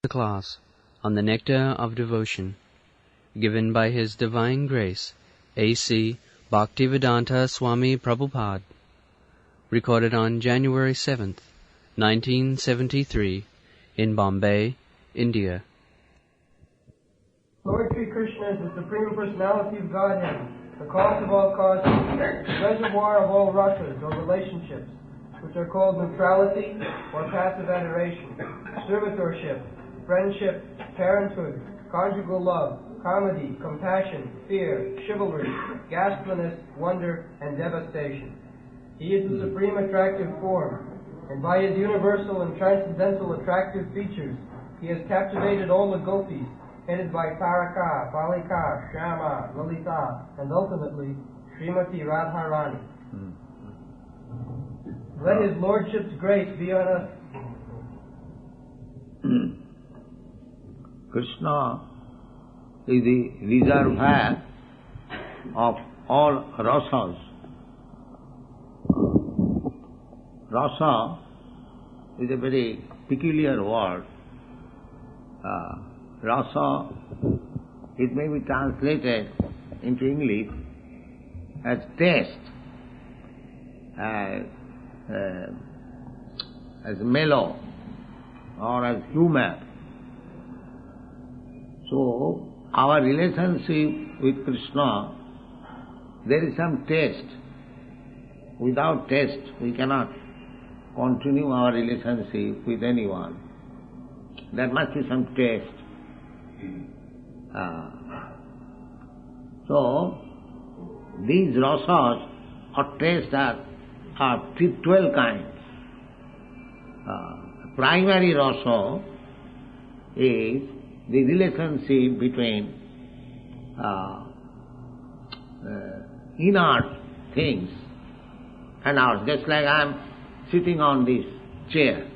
The class on the Nectar of Devotion, given by His Divine Grace, A.C. Bhaktivedanta Swami Prabhupada, recorded on January 7th, 1973, in Bombay, India. Lord Sri Krishna is the Supreme Personality of Godhead, the cause of all causes, the reservoir of all rasas or relationships, which are called neutrality or passive adoration, servitorship, friendship, parenthood, conjugal love, comedy, compassion, fear, chivalry, ghastliness, wonder, and devastation. He is the supreme attractive form, and by his universal and transcendental attractive features, he has captivated all the gopis, headed by Taraka, Palika, Shama, Lalita, and ultimately Srimati Radharani. Let his lordship's grace be on us. Krishna is the reservoir of all rasas. Rasa is a very peculiar word. Rasa, it may be translated into English as taste, as mellow, or as humor. So, our relationship with Krishna, there is some taste. Without taste, we cannot continue our relationship with anyone. There must be some taste. So, these rasas or tastes are 12 kinds. Primary rasa is the relationship between inert things and ours, just like I am sitting on this chair.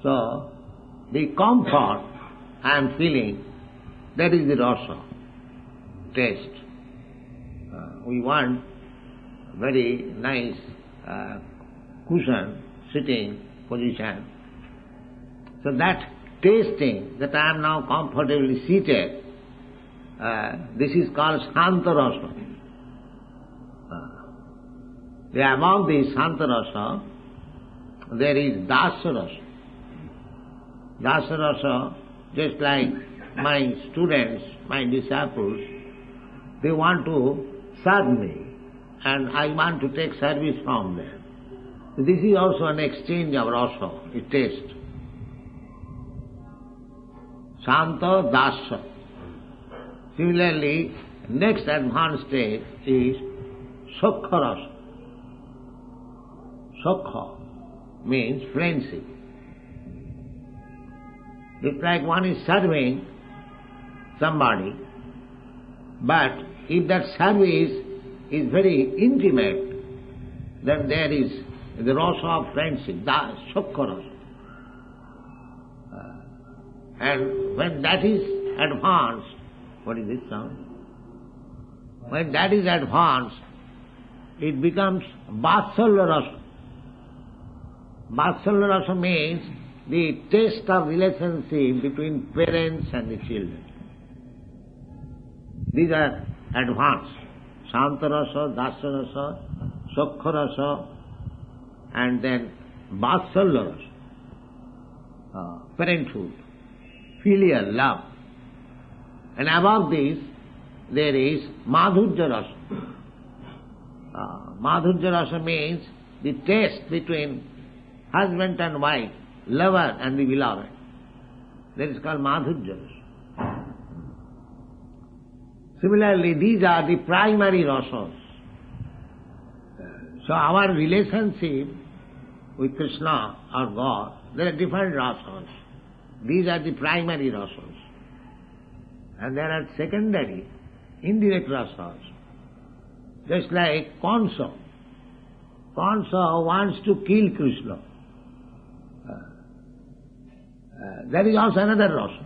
So, the comfort I am feeling, that is the rasa, taste. We want very nice cushion, sitting position. So that tasting, that I am now comfortably seated, this is called Shanta Rasa. Above the Shanta Rasa, there is Dasa Rasa. Dasa Rasa, just like my students, my disciples, they want to serve me, and I want to take service from them. This is also an exchange of rasa, a taste. Shanta, Dasa. Similarly, next advanced stage is Sukha Rasa. Sukha means friendship. It's like one is serving somebody, but if that service is very intimate, then there is the rasa of friendship, the Sukha Rasa. And when that is advanced, what is this sound? When that is advanced, it becomes Vatsalya Rasa. Vatsalya Rasa means the taste of relationship between parents and the children. These are advanced. Shanta Rasa, Dasa Rasa, Sukha Rasa, and then Vatsalya Rasa, parenthood, filial love. And above this, there is Madhurya Rasa. Madhurya Rasa means the taste between husband and wife, lover and the beloved. That is called Madhurya Rasa. Similarly, these are the primary rasas. So our relationship with Krishna or God, there are different rasas. These are the primary rasas. And there are secondary, indirect rasas. Just like Kansa. Kansa wants to kill Krishna. That is also another rasa.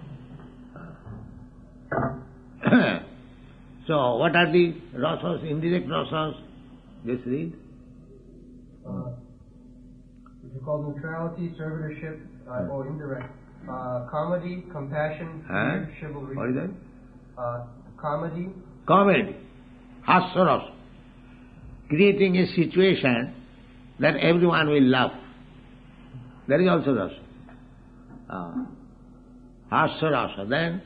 So, what are the rasas, indirect rasas? Just read. Which are called neutrality, servitorship, or indirect. Comedy, compassion, fear, chivalry. What is that? Comedy. Comedy. Hasya. Creating a situation that everyone will love. That is also rasa. Hasya rasa. Then?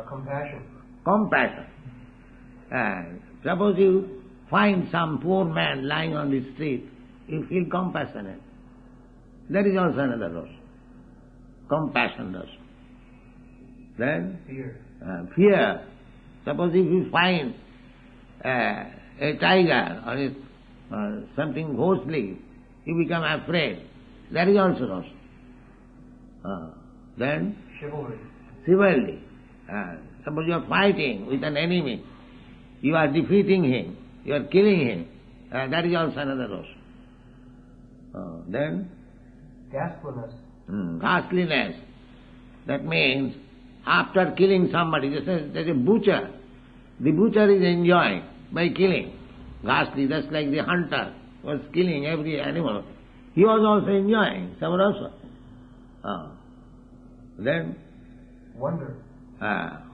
Compassion. Compassion. And suppose you find some poor man lying on the street, you feel compassionate. That is also another rasa. Compassion rasa. Then? Fear. Fear. Suppose if you find a tiger or something ghostly, you become afraid. That is also rasa. Then? Chivalry. Chivalry. Suppose you are fighting with an enemy, you are defeating him, you are killing him, that is also another rasa. Then? Ghastliness. Ghastliness. That means after killing somebody, there's a butcher. The butcher is enjoying by killing. Ghastly, just like the hunter was killing every animal. He was also enjoying some rasa. Then? Wonder.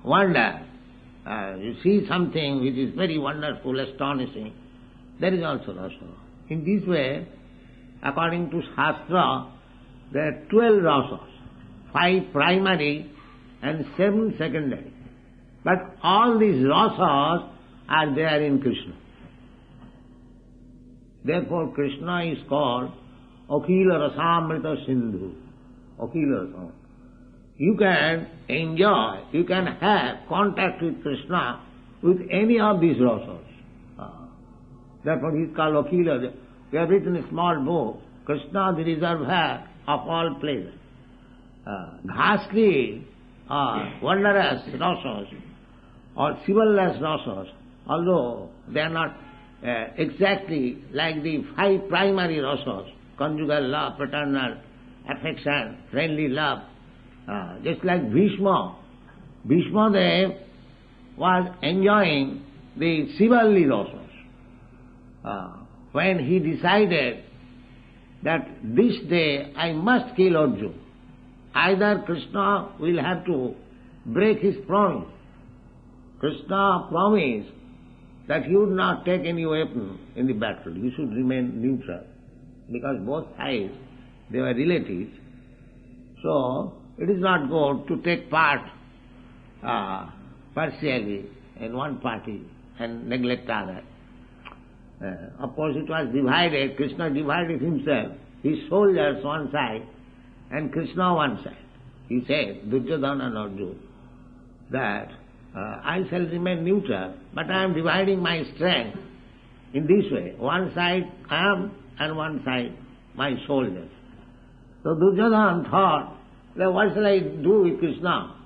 Wonder. You see something which is very wonderful, astonishing. That is also rasa. In this way, according to Shastra, there are 12 rasas, 5 primary and 7 secondary. But all these rasas are there in Krishna. Therefore Krishna is called Akhila Rasamrita Sindhu. Akhila Rasam. You can enjoy, you can have contact with Krishna with any of these rasas. Therefore he is called Akhila. We have written a small book, Krishna the Reservoir of all pleasure. Ghastly or wondrous rasas or chivalrous rasas, although they are not exactly like the 5 primary rasas, conjugal love, paternal affection, friendly love, just like Bhishma. Bhishma Dev was enjoying the chivalry rasas. When he decided that this day I must kill Arjuna, either Krishna will have to break his promise. Krishna promised that he would not take any weapon in the battle, he should remain neutral, because both sides, they were relatives. So, it is not good to take part partially in one party and neglect other. Of course it was divided, Krishna divided himself, his soldiers one side and Krishna one side. He said, Duryodhana and Arjuna, that I shall remain neutral, but I am dividing my strength in this way. One side I am and one side my soldiers. So Duryodhana thought, well, what shall I do with Krishna?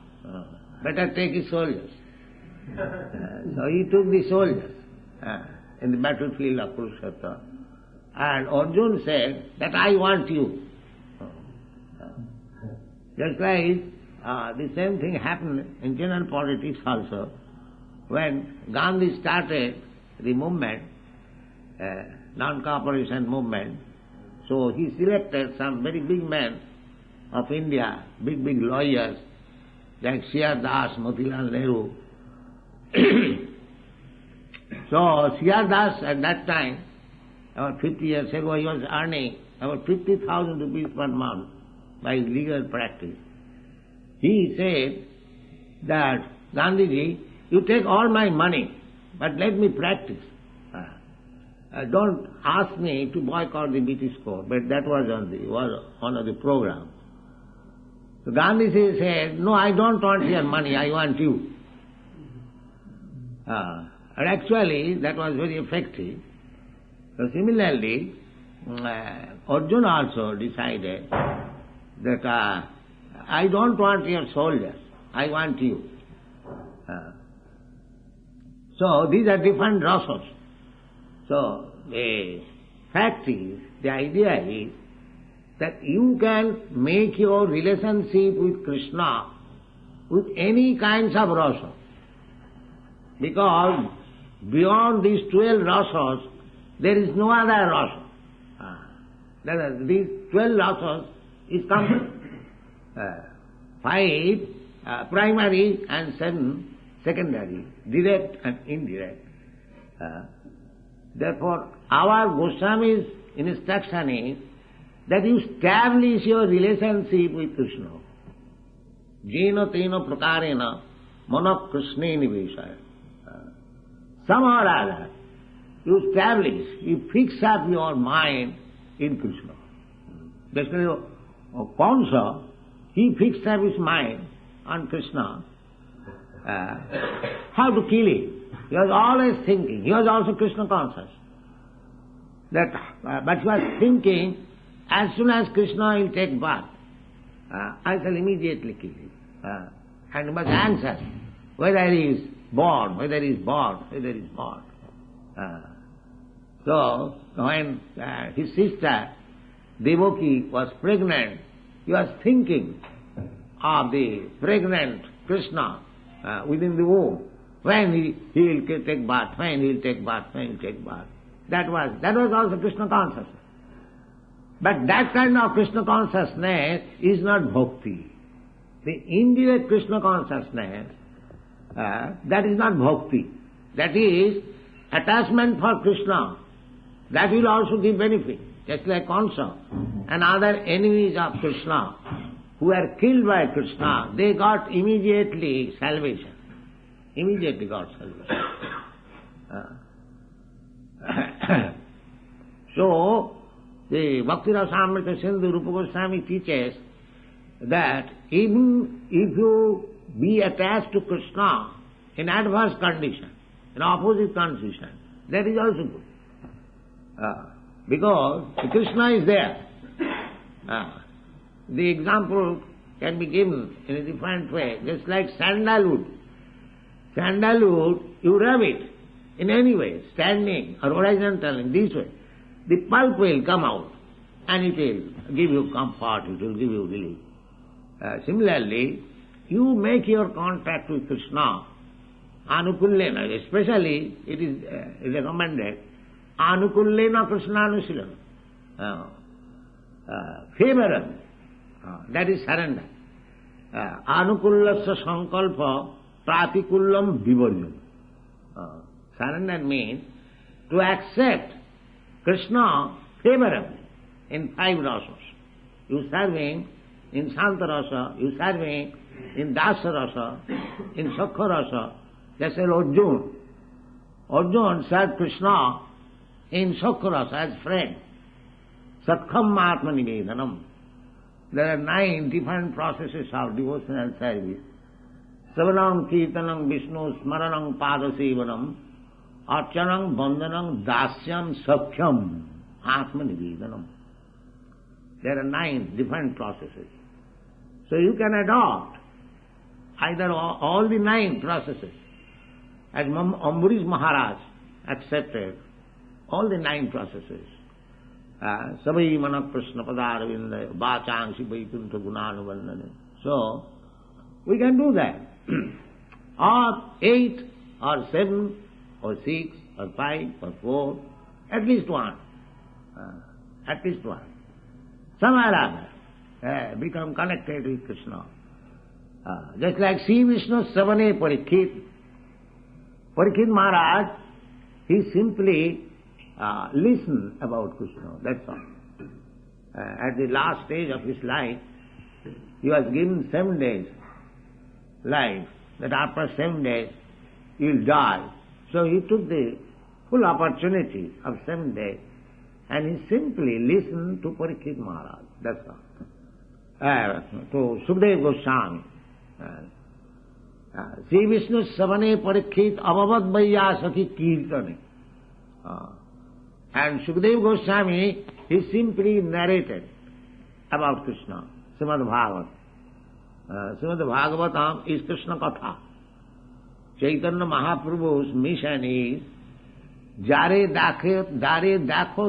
Better take his soldiers. So he took the soldiers in the battlefield of Kurukshetra. And Arjuna said that I want you. Just like the same thing happened in general politics also. When Gandhi started the movement, non-cooperation movement, so he selected some very big men of India, big lawyers, like C.R. Das, Motilal Nehru. So C.R. Das at that time, about 50 years ago, he was earning about 50,000 rupees per month by legal practice. He said that, Gandhiji, you take all my money, but let me practice. Don't ask me to boycott the British court, but that was one of the programs. So Gandhiji said, no, I don't want your money, I want you. And actually, that was very effective. So similarly, Arjuna also decided that I don't want your soldiers, I want you. So these are different rasas. So the fact is, the idea is that you can make your relationship with Krishna with any kinds of rasa. Because beyond these 12 rasas, there is no other rasa. These 12 rasas is complete. 5 primary and 7 secondary, direct and indirect. Therefore, our Goswami's instruction is that you establish your relationship with Krishna. Jena tena prakarena mana Krishne niveshaya. Somehow or other, you establish, you fix up your mind in Krishna. Basically, Kamsa, he fixed up his mind on Krishna. How to kill him. He was always thinking. He was also Krishna conscious. But he was thinking, as soon as Krishna will take birth, I shall immediately kill him. And he was anxious whether he is born, whether he is born, whether he is born. So, when his sister Devaki was pregnant, he was thinking of the pregnant Krishna within the womb. When he will take birth, when he will take birth, when he will take birth. That was also Krishna consciousness. But that kind of Krishna consciousness is not bhakti. The indirect Krishna consciousness, that is not bhakti. That is attachment for Krishna. That will also give benefit. Just like Kamsa and other enemies of Krishna who were killed by Krishna, they got immediately salvation. Immediately got salvation. So, the Bhakti Rasamrita Sindhu Rupa Goswami teaches that even if you be attached to Krishna in adverse condition, in opposite condition, that is also good. Because Krishna is there. The example can be given in a different way, just like sandalwood. Sandalwood, you rub it in any way, standing or horizontal in this way. The pulp will come out and it will give you comfort, it will give you relief. Similarly, you make your contact with Krishna, anukullena, especially it is recommended, anukullena Krishnanusilam, favorable, that is surrender. Anukullasya sankalpa pratikullam vivarjam. Surrender means to accept Krishna favorably in 5 rasas. You serving in Santa rasa, you serving in Dasa rasa, in Sakha rasa. Just like Arjuna. Arjuna served Krishna in Sakha rasa as friend. Satkham Atma Nivedanam. There are 9 different processes of devotional service. Savanam Kirtanam Vishnu Smaranam Padasevanam Archanam Bandhanam Dasyam Sakhyam Atma Nivedanam. There are 9 different processes. So you can adopt either all the 9 processes. As Ambarish Maharaj accepted all the 9 processes. Sabai Manak Krishna Padaravinda Bachangsi Vaikuntha Gunanuvandane. So, we can do that. Or 8 or 7 or 6 or 5 or 4, at least one. At least one. Somewhere or other, become connected with Krishna. Just like Sri Vishnu Savane Parikshit. Parikshit Maharaj, he simply listened about Krishna, that's all. At the last stage of his life, he was given 7 days life, that after 7 days he will die. So he took the full opportunity of 7 days and he simply listened to Parikshit Maharaj, that's all. To Sukadeva Goswami. Sri Vishnu Savane Parikshit Abhavad Vaiyasaki Kirtane. And Sukadeva Goswami, he simply narrated about Krishna, Srimad Bhagavatam. Srimad Bhagavatam is Krishna Katha. Chaitanya Mahaprabhu's mission is Jare dakho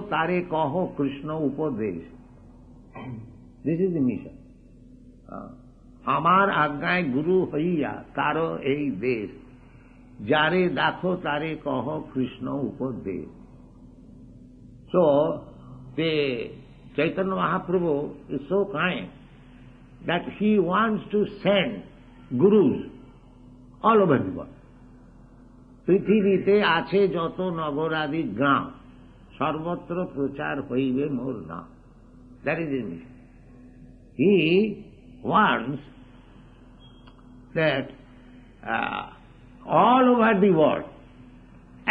tare kaho Krishna upadesh. This is the mission. Amar agnay guru haiya taro ei desh. Jare dakho tare kaho Krishna upadesh. So, the Chaitanya Mahaprabhu is so kind that he wants to send gurus all over the world. পৃথিবীতে আছে যত নগরাদি গ্রাম সর্বত্র প্রচার হইবে মোর নাম. That is his mission. He wants that all over the world,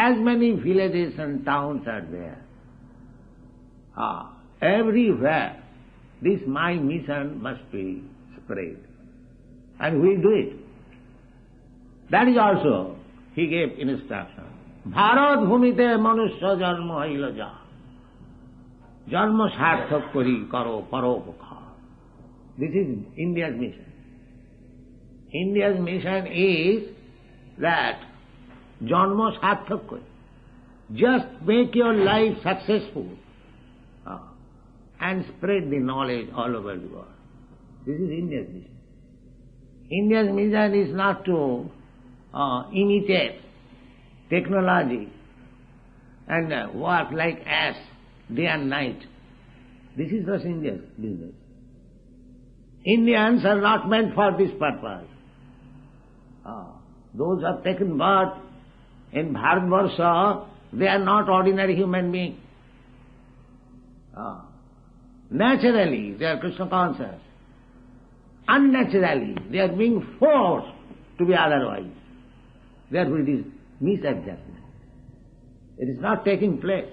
as many villages and towns are there, everywhere this my mission must be spread. And we do it. That is also, he gave instruction. Bharat ভূমিতে মনুষ্য জন্ম হইল যা, জন্ম সার্থক করি করো পরোপকার. This is India's mission. India's mission is that জন্ম সার্থক করি. Just make your life successful and spread the knowledge all over the world. This is India's mission. India's mission is not to imitate technology and work like ass day and night. This is not India's business. Indians are not meant for this purpose. Those who have taken birth in Bharatvarsha, they are not ordinary human beings. Naturally, they are Krishna conscious. Unnaturally, they are being forced to be otherwise. Therefore it is misadjustment. It is not taking place.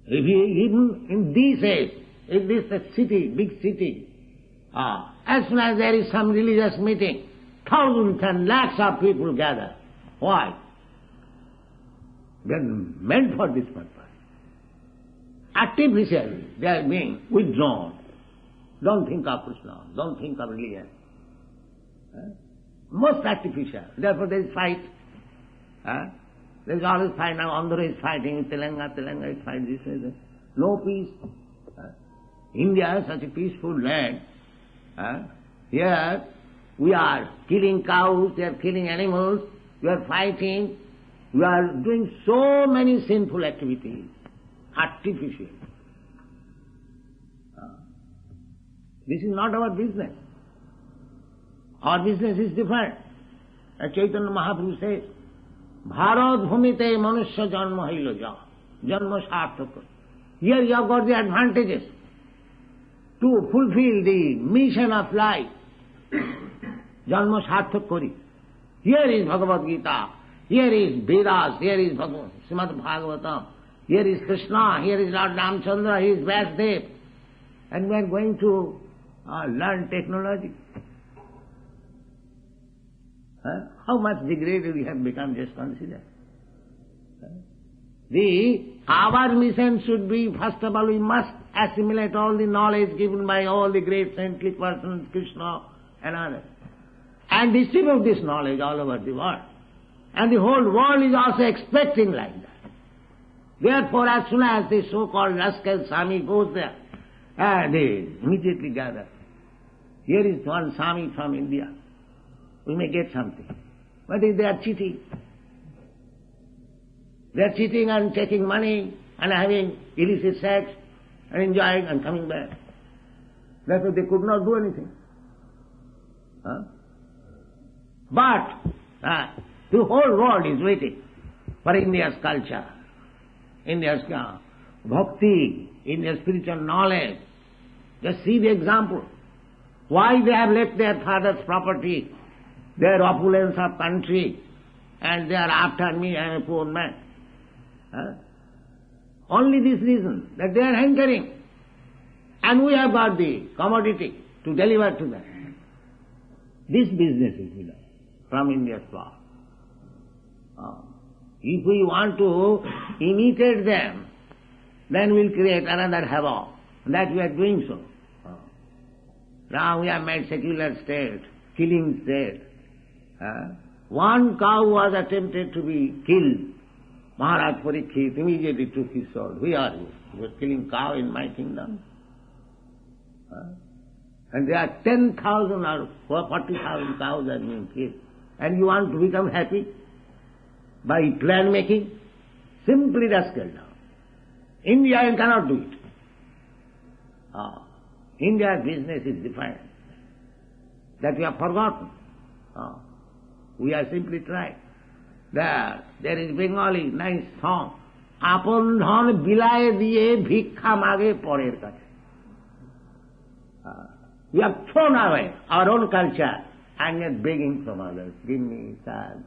If even in this age, if this is a city, big city, as soon as there is some religious meeting, thousands and lakhs of people gather. Why? They are meant for this purpose. Artificially, they are being withdrawn. Don't think of Krishna, don't think of religion. Most artificial. Therefore there is fight. There is always fight. Now Andhra is fighting, Telangana is fighting this way. No peace. India is such a peaceful land. Here we are killing cows, we are killing animals, we are fighting, we are doing so many sinful activities. Artificial. This is not our business. Our business is different. As Chaitanya Mahaprabhu says, Bharat bhumite manusya janma hailo ja, janma sarthaka. Here you have got the advantages to fulfill the mission of life. Janma sarthak kori. Here is Bhagavad Gita, here is Vedas, here is Srimad Bhagavatam, here is Krishna, here is Lord Ramchandra, here is Vasudev. And we are going to learn technology. How much degraded we have become, just consider. Our mission should be, first of all, we must assimilate all the knowledge given by all the great saintly persons, Krishna and others, and distribute this knowledge all over the world. And the whole world is also expecting like that. Therefore, as soon as the so-called rascal Swami goes there, they immediately gather. Here is one Swami from India. We may get something. But they are cheating. They are cheating and taking money and having illicit sex and enjoying and coming back. Therefore they could not do anything. But the whole world is waiting for India's culture, India's bhakti, India's spiritual knowledge. Just see the example. Why they have left their father's property, their opulence of country, and they are after me, I am a poor man. Only this reason, that they are hankering. And we have got the commodity to deliver to them. This business is done from India's power. If we want to imitate them, then we'll create another havoc. That we are doing so. Now we have made secular state, killing state. One cow was attempted to be killed. Maharaj Parikshit immediately took his sword. Who are you? You are killing cow in my kingdom? And there are 10,000 or 40,000 cows that are being killed. And you want to become happy by plan making? Simply rascal now. India cannot do it. India's business is different. That we have forgotten. We are simply trying. There is Bengali nice song. Apon dhon bilaye diye bhikkha mage porer kache. We have thrown away our own culture and yet begging from others. Give me sir,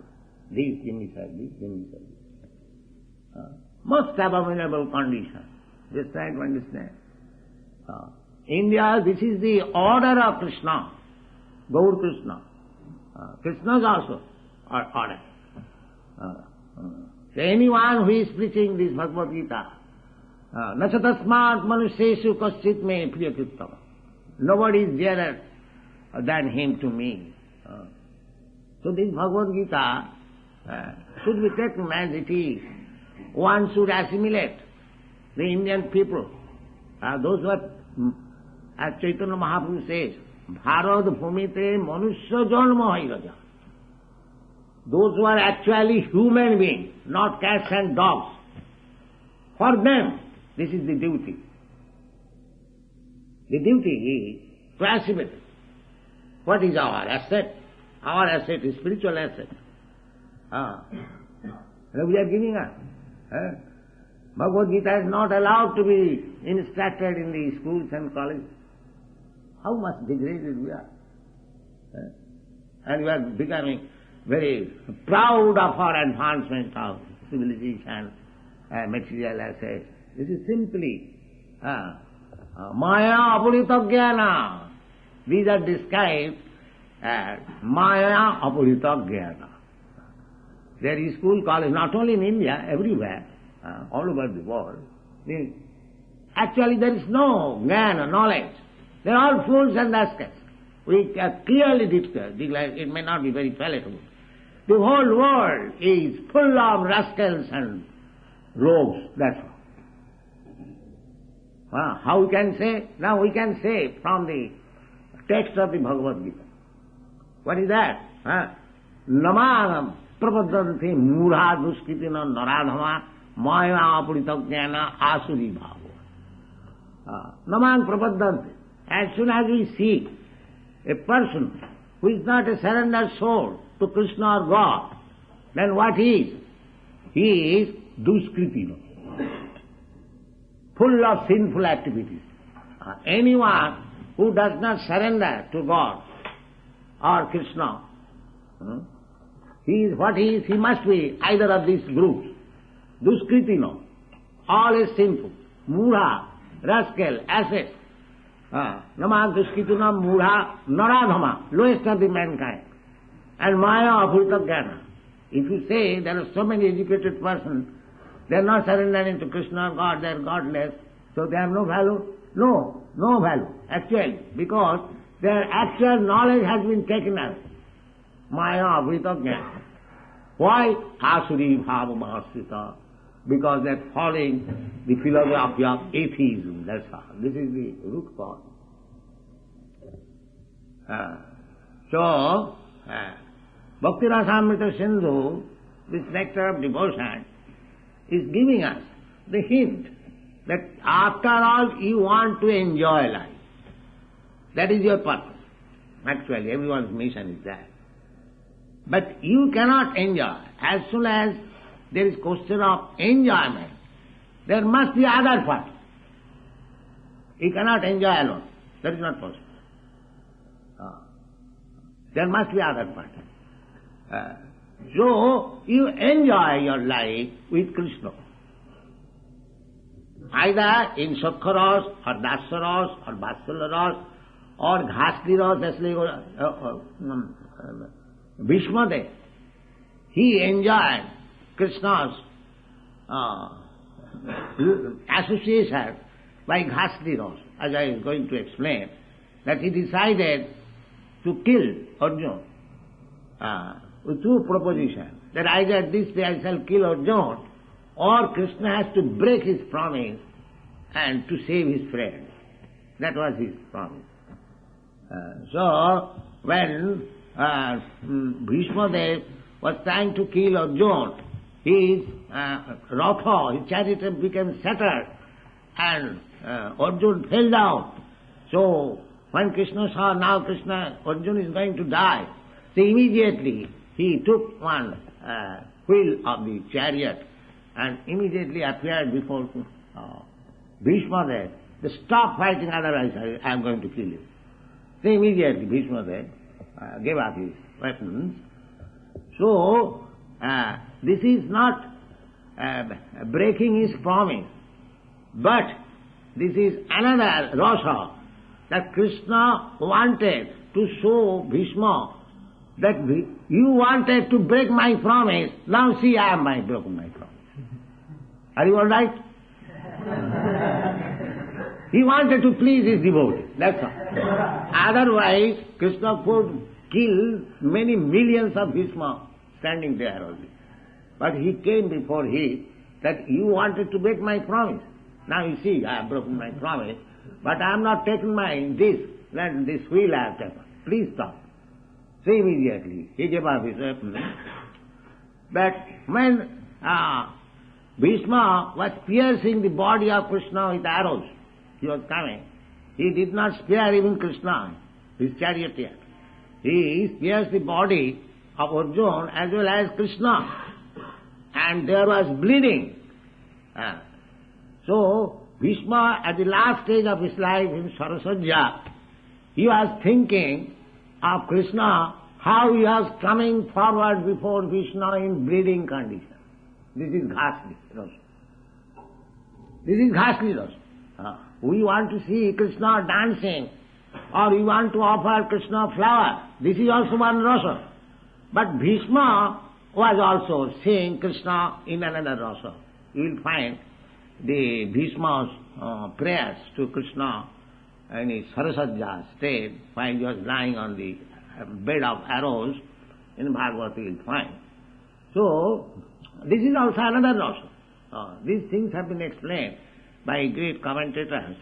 this, give me sir, this, give me sir. Most abominable condition. Just try to understand. India, this is the order of Krishna, Gaur Krishna. Krishna's also order. So anyone who is preaching this Bhagavad Gita, nachatasmat manusheshu kaschit me priyakritam. Nobody is dearer than him to me. So this Bhagavad Gita should be taken as it is. One should assimilate the Indian people. Those who are, as Chaitanya Mahaprabhu says, Bharad bhumite manusya janma haigaja. Those who are actually human beings, not cats and dogs. For them, this is the duty. The duty is to assimilate. What is our asset? Our asset is spiritual asset. We are giving up. Bhagavad Gita is not allowed to be instructed in the schools and colleges. How much degraded we are. And we are becoming very proud of our advancement of civilization, material assets. This is simply Maya apurita jnana. These are described as Maya apurita jnana. There is school, college, not only in India, everywhere, all over the world. Actually there is no jnana, knowledge. They are all fools and rascals. We clearly declare, it may not be very palatable. The whole world is full of rascals and rogues, that's all. How we can say? Now we can say from the text of the Bhagavad Gita. What is that? Namanam prapadanti mudha duskritina naradhama maya apurita jnana asuri bhava. Naman prapadanti. As soon as we see a person who is not a surrendered soul to Krishna or God, then what he is? He is duskritina, full of sinful activities. Anyone who does not surrender to God or Krishna, he is what he is. He must be either of these groups. Duskritina, all is sinful. Mudha, rascal, asset. Nama duskritina mudha naradhama, lowest of the mankind. And maya apurita jnana. If you say there are so many educated persons, they are not surrendering to Krishna or God, they are godless, so they have no value? No, no value, actually, because their actual knowledge has been taken away. Maya apurita jnana. Why? Asuri bhava mahasrita. Because they are following the philosophy of atheism, that's all. This is the root cause. Bhakti Rasamrita Sindhu, this nectar of devotion, is giving us the hint that after all you want to enjoy life. That is your purpose. Actually, everyone's mission is that. But you cannot enjoy. As soon as there is question of enjoyment, there must be other part. You cannot enjoy alone. That is not possible. There must be other part. So, you enjoy your life with Krishna. Either in Sakharas, or Dasaras, or Vatsalyaras, or Ghasliras, Bhishmadev. He enjoyed Krishna's association by Ghasliras, as I am going to explain, that he decided to kill Arjuna with two propositions, that either this day I shall kill Arjuna, or Krishna has to break his promise and to save his friend. That was his promise. So, when Bhishmadev was trying to kill Arjuna, his Ratha, his chariot became shattered, and Arjuna fell down. So, when Krishna saw now Arjuna is going to die, so immediately he took one wheel of the chariot and immediately appeared before Bhishma there. Stop fighting, otherwise I am going to kill you. So immediately Bhishma there gave up his weapons. So, this is not breaking his promise, but this is another rasa that Krishna wanted to show Bhishma that you wanted to break my promise, now see I have broken my promise. Are you all right? He wanted to please his devotee, that's all. Otherwise, Krishna could kill many millions of Bhishma standing there only. But he came before him that you wanted to break my promise. Now you see, I have broken my promise, but I am not taking this wheel I have taken. Please stop. So immediately he gave up his weapon. But when Bhishma was piercing the body of Krishna with arrows, he was coming, he did not spare even Krishna, his charioteer. He pierced the body of Arjuna as well as Krishna, and there was bleeding. So Bhishma, at the last stage of his life in Sarasajya, he was thinking of Krishna, how he was coming forward before Krishna in bleeding condition. This is ghastly rasa. This is ghastly rasa. We want to see Krishna dancing, or we want to offer Krishna flower. This is also one rasa. But Bhishma was also seeing Krishna in another rasa. You will find the Bhishma's prayers to Krishna in his Sarasajya state, while he was lying on the bed of arrows, in Bhagavad you will find. So, this is also another rasa. These things have been explained by great commentators,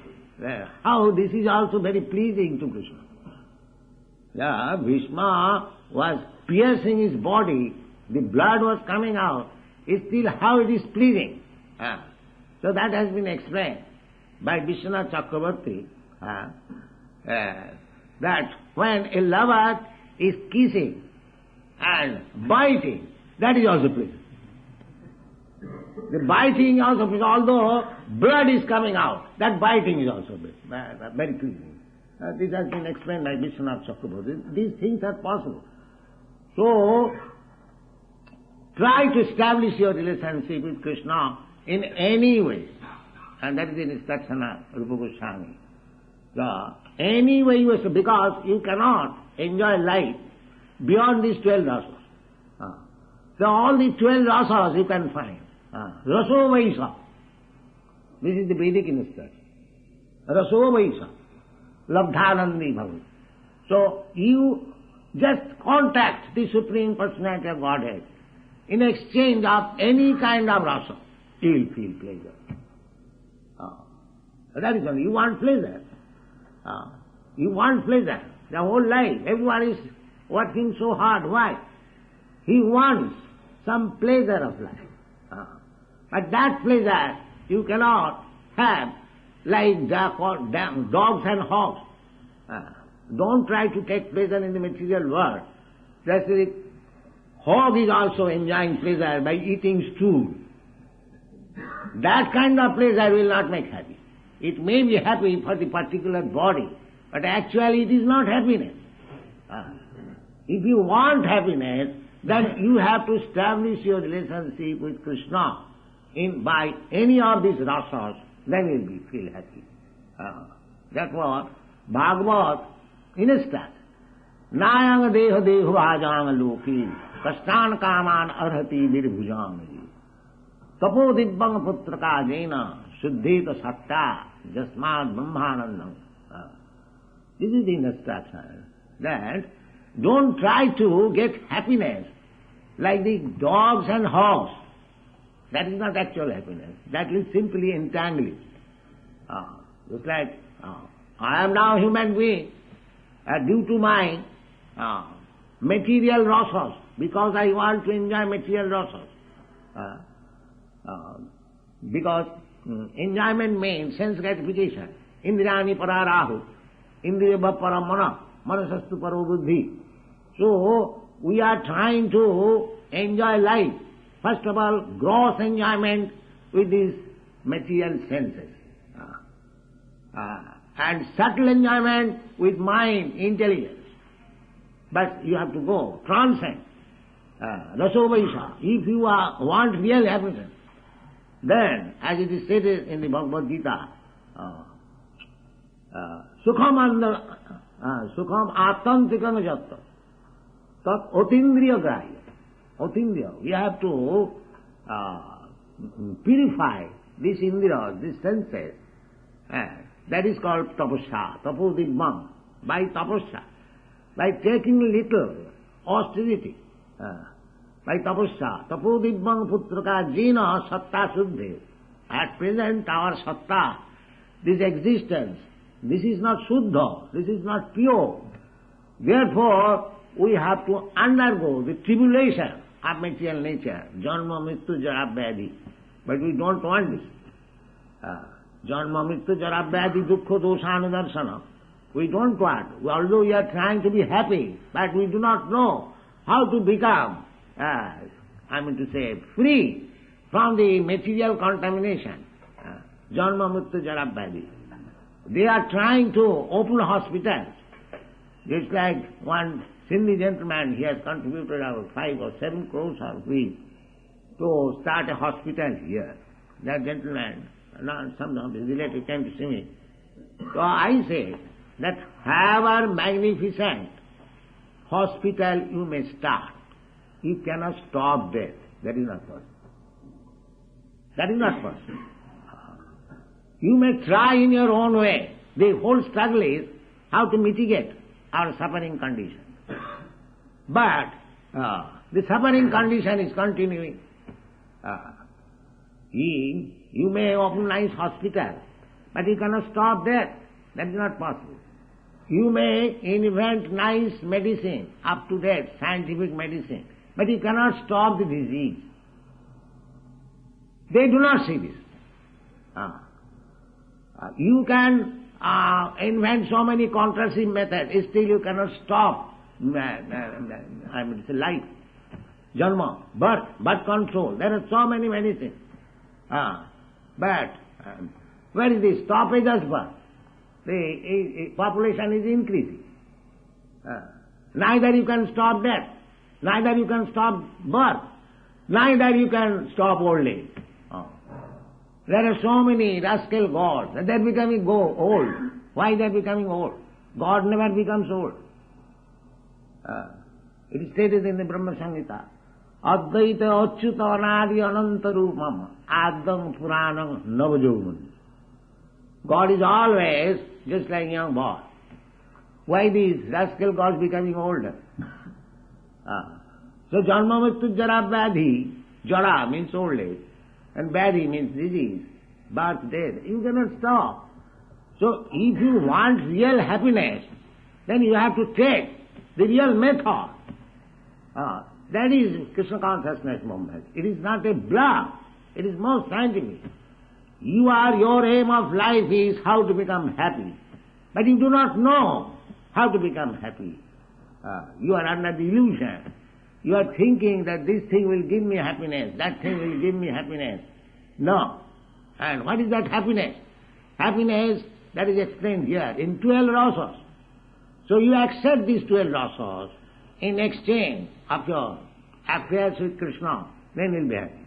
how this is also very pleasing to Krishna. Bhishma was piercing his body, the blood was coming out, still how it is pleasing. So that has been explained by Vishwanath Chakravarti, that when a lover is kissing and biting, that is also pleasing. The biting also, although blood is coming out, that biting is also very pleasing. This has been explained by Vishwanath Chakravarti. These things are possible. So, try to establish your relationship with Krishna in any way. And that is the instruction of Rupa Goswami. Any way you wish, because you cannot enjoy life beyond these 12 rasas. So all the 12 rasas you can find. Raso Vaisa. This is the Vedic instruction. Raso Vaisa. Labdhanandi Bhavat. So you just contact the Supreme Personality of Godhead. In exchange of any kind of rasa, you will feel pleasure. That is all. You want pleasure. You want pleasure. The whole life, everyone is working so hard. Why? He wants some pleasure of life. But that pleasure you cannot have like dogs and hogs. Don't try to take pleasure in the material world. That's the hog is also enjoying pleasure by eating stool. That kind of pleasure will not make happy. It may be happy for the particular body, but actually it is not happiness. If you want happiness, then you have to establish your relationship with Krishna by any of these rasas, then you will feel happy. Therefore, Bhagavad instructs, Nayang deha dehu bhajang loki, kastan kaman arhati virbhujang ji. Tapo dibbang putraka jena, suddhita satta, jasmad brahmanandam. This is the instruction, that don't try to get happiness like the dogs and hogs. That is not actual happiness. That will simply entangle you. Just like, I am now human being due to my material rasas, because I want to enjoy material rasas. Because enjoyment means sense gratification. Indrani pararahu. indriyabha paramana, manasastu paro buddhi. So, we are trying to enjoy life. First of all, gross enjoyment with these material senses. And subtle enjoyment with mind, intelligence. But you have to go, transcend. Rasovaisha. If you want real happiness, then, as it is stated in the Bhagavad Gita, sukham atantikam jatta, tat otindriya grahya. Otindriya. We have to purify these indriyas, these senses. That is called tapasya, tapodibham. By tapasya, by taking little austerity, by tapasya, tapodibham putraka jina satta suddhe. At present our satta, this existence, this is not suddha, this is not pure. Therefore, we have to undergo the tribulation of material nature, janma mrityu jara vyadhi. But we don't want this. Janma mrityu jara vyadhi dukkha doshanudarsana. We don't want. Although we are trying to be happy, but we do not know how to become, free from the material contamination. Janma mrityu jara vyadhi. They are trying to open hospitals. Just like one Sindhi gentleman, he has contributed about 5 or 7 crores of rupees to start a hospital here. That gentleman, some of his relatives came to see me. So I say that however magnificent hospital you may start, you cannot stop death. That is not possible. That is not possible. You may try in your own way. The whole struggle is how to mitigate our suffering condition. But the suffering condition is continuing. You may open nice hospital, but you cannot stop death. That is not possible. You may invent nice medicine, up to date, scientific medicine, but you cannot stop the disease. They do not see this. You can invent so many contraceptive methods, still you cannot stop life, janma, birth control. There are so many medicines. But where is the stoppage of birth? The population is increasing. Neither you can stop death, neither you can stop birth, neither you can stop old age. There are so many rascal gods, and they're becoming old. Why they're becoming old? God never becomes old. It is stated in the Brahma Samhita, Advaita Achyuta Anadi Ananta Rupam Adam Puranam Navajovan. God is always just like a young boy. Why these rascal gods becoming older? So Janma Mrityu Jara Vyadhi, Jara means old age, and Vyadhi means disease, birth, death. You cannot stop. So if you want real happiness, then you have to take the real method. That is Krishna consciousness movement. It is not a bluff. It is most scientific. Your aim of life is how to become happy. But you do not know how to become happy. You are under the illusion. You are thinking that this thing will give me happiness, that thing will give me happiness. No. And what is that happiness? Happiness, that is explained here, in 12 rasas. So you accept these 12 rasas in exchange of your affairs with Krishna, then you will be happy.